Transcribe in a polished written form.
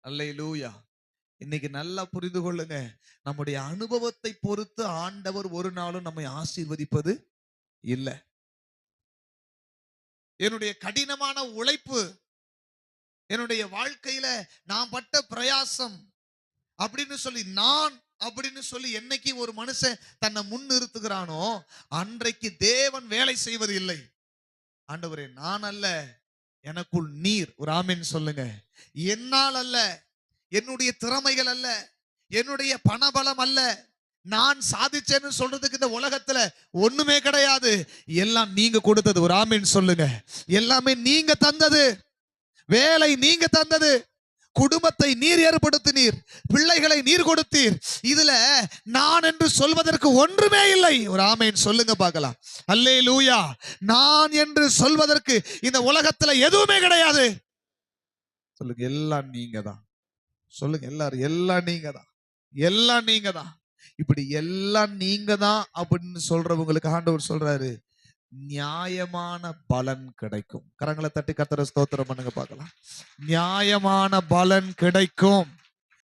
அல்லேலூயா. இன்னைக்கு நல்லா புரிந்து கொள்ளுங்க. நம்முடைய அனுபவத்தை பொறுத்து ஆண்டவர் ஒரு நாளும் நம்மை ஆசீர்வதிப்பது இல்ல. என்னுடைய கடினமான உழைப்பு, என்னுடைய வாழ்க்கையில நான் பட்ட பிரயாசம் அப்படின்னு சொல்லி என்னைக்கு ஒரு மனுஷன் தன்னை முன்னிறுத்துகிறானோ அன்றைக்கு தேவன் வேலை செய்வது இல்லை. ஆண்டவரே, நான் அல்ல, எனக்குள் நீர். ஒரு ஆமென் சொல்லுங்க. என்னால் அல்ல, என்னுடைய திறமைகள் அல்ல, என்னுடைய பணபலம் அல்ல, நான் சாதிச்சேன்னு சொல்றதுக்கு இந்த உலகத்துல ஒண்ணுமே கிடையாது. எல்லாம் நீங்க கொடுத்தது. ஒரு ஆமென் சொல்லுங்க. எல்லாமே நீங்க தந்தது. வேலை நீங்க தந்தது, குடும்பத்தை நீர் ஏற்படுத்தினீர், பிள்ளைகளை நீர் கொடுத்தீர். இதுல நான் என்று சொல்வதற்கு ஒன்றுமே இல்லை. ஒரு ஆமென் சொல்லுங்க பார்க்கலாம். அல்லேலூயா. நான் என்று சொல்வதற்கு இந்த உலகத்துல எதுவுமே கிடையாது. சொல்லுங்க, எல்லாம் நீங்க தான். சொல்லுங்க எல்லாரும், எல்லாம் நீங்க தான், எல்லாம் நீங்க தான். இப்படி எல்லாம் நீங்க தான் அப்படின்னு சொல்றவங்களுக்கு ஆண்டவர் சொல்றாரு, நியாயமான பலன் கிடைக்கும். கரங்களை தட்டி கர்த்தரை ஸ்தோத்திரம் பண்ணுங்க பார்க்கலாம். நியாயமான பலன் கிடைக்கும்.